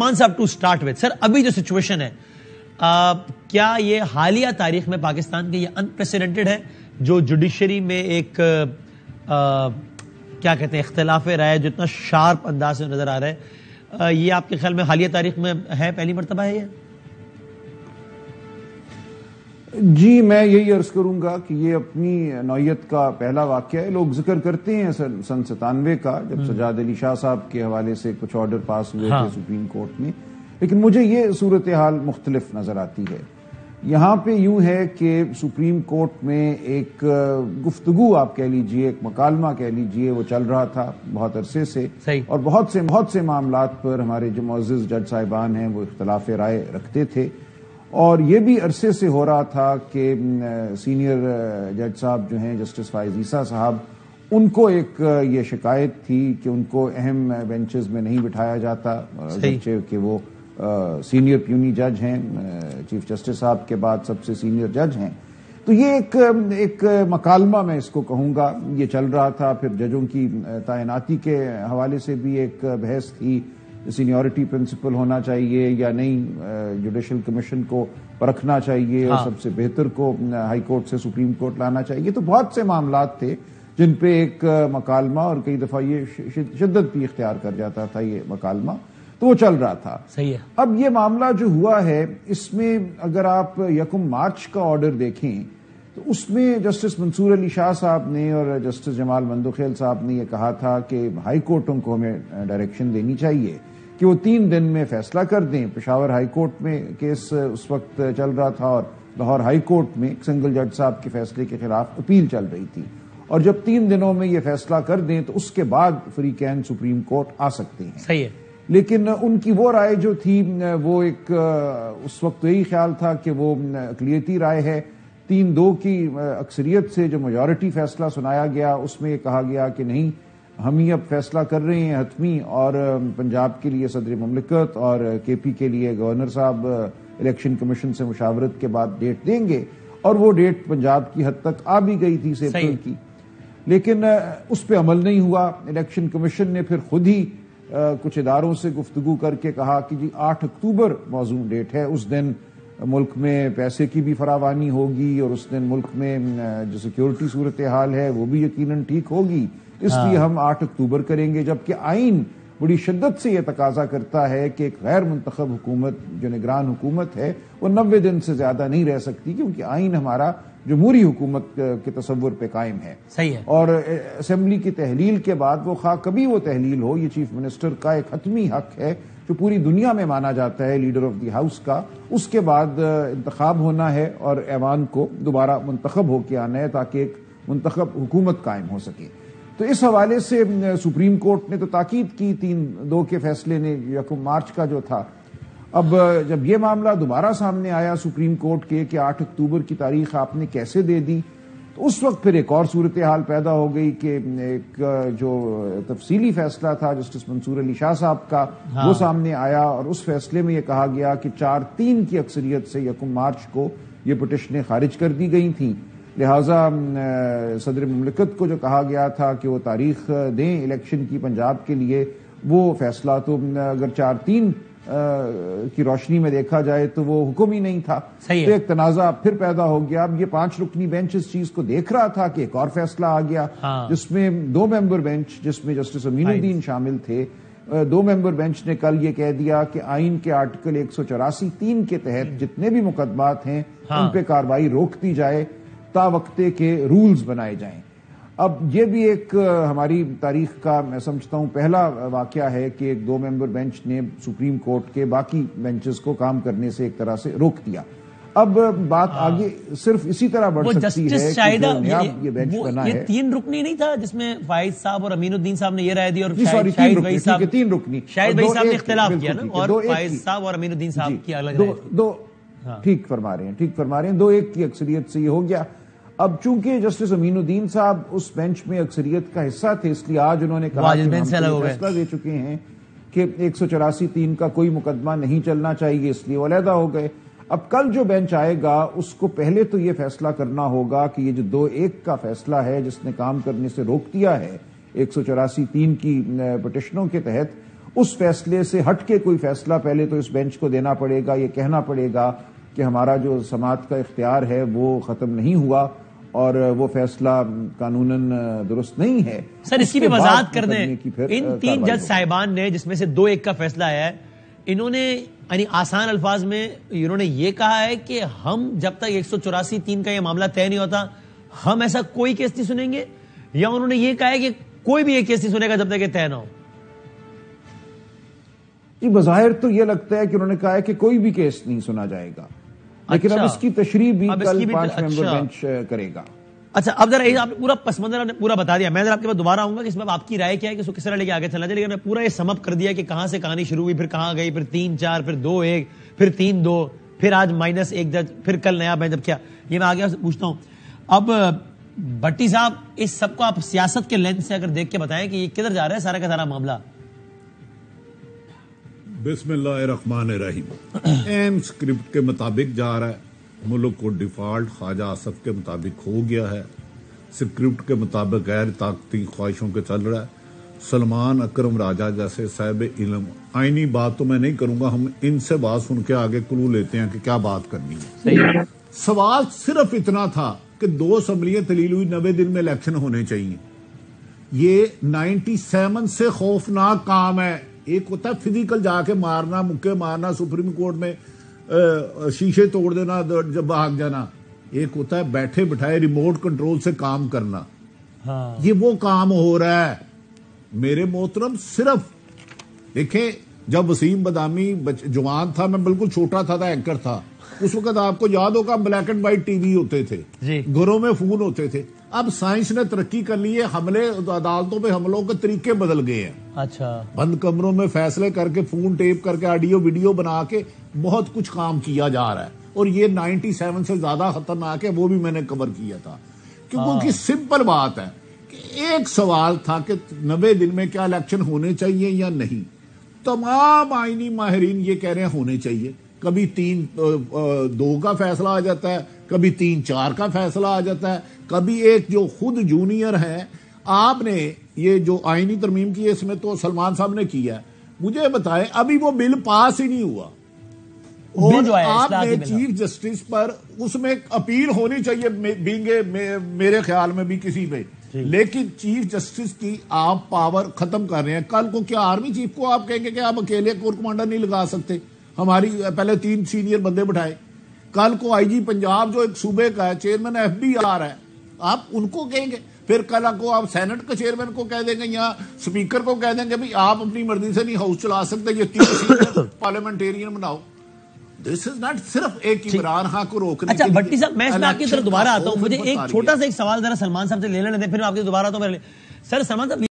عثمان صاحب to start with, سر ابھی جو سچویشن ہے کیا یہ حالیہ تاریخ میں پاکستان کے یہ انپریسیڈنٹڈ ہے جو جوڈیشری میں ایک کیا کہتے ہیں اختلاف رائے جو اتنا شارپ انداز سے نظر آ رہا ہے، یہ آپ کے خیال میں حالیہ تاریخ میں ہے، پہلی مرتبہ ہے یہ؟ جی میں یہی عرض کروں گا کہ یہ اپنی نوعیت کا پہلا واقعہ ہے. لوگ ذکر کرتے ہیں سن 97 کا جب سجاد علی شاہ صاحب کے حوالے سے کچھ آرڈر پاس ہوئے تھے سپریم کورٹ میں، لیکن مجھے یہ صورتحال مختلف نظر آتی ہے. یہاں پہ یوں ہے کہ سپریم کورٹ میں ایک گفتگو آپ کہہ لیجئے، ایک مکالمہ کہہ لیجئے، وہ چل رہا تھا بہت عرصے سے، اور بہت سے معاملات پر ہمارے جو معزز جج صاحبان ہیں وہ اختلاف رائے رکھتے تھے، اور یہ بھی عرصے سے ہو رہا تھا کہ سینئر جج صاحب جو ہیں جسٹس فائز عیسیٰ صاحب، ان کو ایک یہ شکایت تھی کہ ان کو اہم بینچز میں نہیں بٹھایا جاتا، کہ وہ سینئر پیونی جج ہیں، چیف جسٹس صاحب کے بعد سب سے سینئر جج ہیں. تو یہ ایک مکالمہ میں اس کو کہوں گا یہ چل رہا تھا. پھر ججوں کی تعیناتی کے حوالے سے بھی ایک بحث تھی، سینیورٹی پرنسپل ہونا چاہیے یا نہیں، جوڈیشل کمیشن کو پرکھنا چاہیے اور سب سے بہتر کو ہائی کورٹ سے سپریم کورٹ لانا چاہیے. تو بہت سے معاملات تھے جن پہ ایک مکالمہ، اور کئی دفعہ یہ شدت بھی اختیار کر جاتا تھا یہ مکالمہ، تو وہ چل رہا تھا. صحیح ہے. اب یہ معاملہ جو ہوا ہے اس میں اگر آپ 1 مارچ کا آرڈر دیکھیں تو اس میں جسٹس منصور علی شاہ صاحب نے اور جسٹس جمال مندوخیل صاحب نے یہ کہا تھا کہ ہائی کورٹوں کو ہمیں ڈائریکشن دینی چاہیے کہ وہ 3 دن میں فیصلہ کر دیں. پشاور ہائی کورٹ میں کیس اس وقت چل رہا تھا اور لاہور ہائی کورٹ میں ایک سنگل جج صاحب کے فیصلے کے خلاف اپیل چل رہی تھی، اور جب 3 دنوں میں یہ فیصلہ کر دیں تو اس کے بعد فری کین سپریم کورٹ آ سکتے ہیں. صحیح ہے. لیکن ان کی وہ رائے جو تھی وہ ایک اس وقت یہی خیال تھا کہ وہ اقلیتی رائے ہے. 3-2 کی اکثریت سے جو میجورٹی فیصلہ سنایا گیا اس میں یہ کہا گیا کہ نہیں، ہم ہی اب فیصلہ کر رہے ہیں حتمی، اور پنجاب کے لیے صدر مملکت اور کے پی کے لیے گورنر صاحب الیکشن کمیشن سے مشاورت کے بعد ڈیٹ دیں گے، اور وہ ڈیٹ پنجاب کی حد تک آ بھی گئی تھی 6 اپریل کی. لیکن اس پہ عمل نہیں ہوا. الیکشن کمیشن نے پھر خود ہی کچھ اداروں سے گفتگو کر کے کہا کہ جی 8 اکتوبر موزوں ڈیٹ ہے، اس دن ملک میں پیسے کی بھی فراوانی ہوگی اور اس دن ملک میں جو سیکیورٹی صورتحال ہے وہ بھی یقیناً ٹھیک ہوگی، اس لیے ہم 8 اکتوبر کریں گے. جبکہ آئین بڑی شدت سے یہ تقاضا کرتا ہے کہ ایک غیر منتخب حکومت جو نگران حکومت ہے وہ 90 دن سے زیادہ نہیں رہ سکتی، کیونکہ آئین ہمارا جمہوری حکومت کے تصور پہ قائم ہے. صحیح ہے. اور اسمبلی کی تحلیل کے بعد وہ خواہ کبھی وہ تحلیل ہو، یہ چیف منسٹر کا ایک حتمی حق ہے جو پوری دنیا میں مانا جاتا ہے لیڈر آف دی ہاؤس کا. اس کے بعد انتخاب ہونا ہے اور ایوان کو دوبارہ منتخب ہو کے آنا ہے تاکہ ایک منتخب حکومت قائم ہو سکے. تو اس حوالے سے سپریم کورٹ نے تو تاکید کی 3-2 کے فیصلے نے 1 مارچ کا جو تھا. اب جب یہ معاملہ دوبارہ سامنے آیا سپریم کورٹ کے کہ 8 اکتوبر کی تاریخ آپ نے کیسے دے دی، تو اس وقت پھر ایک اور صورتحال پیدا ہو گئی کہ ایک جو تفصیلی فیصلہ تھا جسٹس منصور علی شاہ صاحب کا وہ سامنے آیا، اور اس فیصلے میں یہ کہا گیا کہ 4-3 کی اکثریت سے 1 مارچ کو یہ پٹیشنیں خارج کر دی گئی تھیں. لہٰذا صدر مملکت کو جو کہا گیا تھا کہ وہ تاریخ دیں الیکشن کی پنجاب کے لیے، وہ فیصلہ تو اگر 4-3 کی روشنی میں دیکھا جائے تو وہ حکم ہی نہیں تھا. تو ایک تنازع پھر پیدا ہو گیا. اب یہ 5 رکنی بینچ اس چیز کو دیکھ رہا تھا کہ ایک اور فیصلہ آ گیا جس میں 2 ممبر بینچ جس میں جسٹس امین الدین شامل تھے، 2 ممبر بینچ نے کل یہ کہہ دیا کہ آئین کے آرٹیکل 184(3) کے تحت جتنے بھی مقدمات ہیں ان پہ کارروائی روک دی جائے تا وقتے کے رولز بنائے جائیں. اب یہ بھی ایک ہماری تاریخ کا میں سمجھتا ہوں پہلا واقعہ ہے کہ ایک 2 ممبر بینچ نے سپریم کورٹ کے باقی بینچز کو کام کرنے سے ایک طرح سے روک دیا. اب بات آگے صرف اسی طرح بڑھ سکتی ہے کہ جو نیا یہ بینچ بنا ہے. یہ 3 رکنی نہیں تھا جس میں فائز صاحب اور امین الدین صاحب نے یہ رائے دی، اور شاہد بھائی صاحب نے اختلاف کیا نا، اور فائز صاحب اور امین الدین صاحب کی الگ رائے. ٹھیک فرما رہے ہیں 2-1 کی اکثریت سے یہ ہو گیا. اب چونکہ جسٹس امین الدین صاحب اس بینچ میں اکثریت کا حصہ تھے، اس لیے آج انہوں نے کہا کہ ہم فیصلہ دے چکے ہیں کہ 184(3) کا کوئی مقدمہ نہیں چلنا چاہیے، اس لیے وہ علیحدہ ہو گئے. اب کل جو بینچ آئے گا اس کو پہلے تو یہ فیصلہ کرنا ہوگا کہ یہ جو 2-1 کا فیصلہ ہے جس نے کام کرنے سے روک دیا ہے 184(3) کی پٹیشنوں کے تحت، اس فیصلے سے ہٹ کے کوئی فیصلہ پہلے تو اس بینچ کو دینا پڑے گا، یہ کہنا پڑے گا کہ ہمارا جو سماعت کا اختیار ہے وہ ختم نہیں ہوا اور وہ فیصلہ قانوناً درست نہیں ہے. سر اس کی بھی وضاحت کر دیں. ان 3 جج صاحبان نے جس میں سے 2-1 کا فیصلہ آیا ہے، انہوں نے یعنی آسان الفاظ میں انہوں نے یہ کہا ہے کہ ہم جب تک 184(3) کا یہ معاملہ طے نہیں ہوتا ہم ایسا کوئی کیس نہیں سنیں گے، یا انہوں نے یہ کہا ہے کہ کوئی بھی یہ کیس نہیں سنے گا جب تک یہ طے نہ ہو؟ جی بظاہر تو یہ لگتا ہے کہ انہوں نے کہا ہے کہ کوئی بھی کیس نہیں سنا جائے گا، لیکن اب اس کی تشریح بھی کل 5 ممبر بینچ کرے گا. اچھا اب ذرا آپ نے پورا پس منظر پورا بتا دیا. میں ذرا آپ کے پاس دوبارہ آؤں گا کہ اس میں آپ کی رائے کیا ہے کہ اس کو کس طرح لے کے آگے چلنا چاہیے، لیکن میں پورا یہ سم اپ کر دیا کہ کہاں سے کہانی شروع ہوئی، پھر کہاں گئی، پھر 3-4، پھر 2-1، پھر 3-2، پھر آج -1 جج، پھر کل نیا بینچ. اب کیا یہ میں آگے پوچھتا ہوں. اب بھٹی صاحب اس سب کو آپ سیاست کے لینس سے اگر دیکھ کے بتائیں کہ یہ کدھر جا رہا ہے سارا کا سارا معاملہ؟ بسم اللہ الرحمن الرحیم. ایم اسکرپٹ کے مطابق جا رہا ہے. ملک کو ڈیفالٹ خواجہ آصف کے مطابق ہو گیا ہے. اسکرپٹ کے مطابق غیر طاقتی خواہشوں کے چل رہا ہے. سلمان اکرم راجہ جیسے صاحب علم، آئینی بات تو میں نہیں کروں گا، ہم ان سے بات سن کے آگے کلو لیتے ہیں کہ کیا بات کرنی ہے. سوال صرف اتنا تھا کہ 2 اسمبلیاں تلیل ہوئی، 90 دن میں الیکشن ہونے چاہیے. یہ 97 سے خوفناک کام ہے. ایک ہوتا ہے فزیکل جا کے مارنا، مکے مارنا، سپریم کورٹ میں شیشے توڑ دینا جب بھاگ جانا. ایک ہوتا ہے بیٹھے بٹھائے ریموٹ کنٹرول سے کام کرنا. یہ وہ کام ہو رہا ہے میرے محترم. صرف دیکھیں جب وسیم بدامی جوان تھا، میں بالکل چھوٹا تھا، اینکر تھا اس وقت، آپ کو یاد ہوگا black and white T V ہوتے تھے، گھروں میں فون ہوتے تھے. اب سائنس نے ترقی کر لی ہے، حملے عدالتوں پہ حملوں کے طریقے بدل گئے ہیں. اچھا بند کمروں میں فیصلے کر کے، فون ٹیپ کر کے، آڈیو ویڈیو بنا کے بہت کچھ کام کیا جا رہا ہے. اور یہ 97 سے زیادہ خطرناک ہے، وہ بھی میں نے کور کیا تھا. کیونکہ سمپل بات ہے کہ ایک سوال تھا کہ 90 دن میں کیا الیکشن ہونے چاہیے یا نہیں. تمام آئینی ماہرین یہ کہہ رہے ہیں ہونے چاہیے. کبھی 3-2 کا فیصلہ آ جاتا ہے، کبھی 3-4 کا فیصلہ آ جاتا ہے، کبھی ایک جو خود جونیئر ہے. آپ نے یہ جو آئینی ترمیم کی ہے اس میں تو سلمان صاحب نے کیا ہے. مجھے بتائیں ابھی وہ بل پاس ہی نہیں ہوا، اور آپ نے چیف جسٹس پر اس میں اپیل ہونی چاہیے میرے خیال میں بھی کسی پہ، لیکن چیف جسٹس کی آپ پاور ختم کر رہے ہیں. کل کو کیا آرمی چیف کو آپ کہیں گے کہ آپ اکیلے کور کمانڈر نہیں لگا سکتے؟ ہماری پہلے 3 سینئر بندے بٹھائے. کل کو آئی جی پنجاب جو ایک صوبے کا ہے، چیئرمین FBR ہے، آپ ان کو کہیں گے. پھر کل کو آپ سینٹ کے چیئرمین کو کہہ دیں گے یا اسپیکر کو کہہ دیں گے بھی آپ اپنی مرضی سے نہیں ہاؤس چلا سکتے، یہ 3 سینئر پارلیمنٹیرین بناؤ. دس از ناٹ صرف ایک عمران خان کو روکنے. اچھا بھٹی صاحب میں اس میں آپ کی طرف دوبارہ آتا ہوں. مجھے ایک چھوٹا سا ایک سوال ذرا سلمان صاحب سے لے لینے دیں، پھر میں آپ کی دوبارہ آتا ہوں. سر سلمان صاحب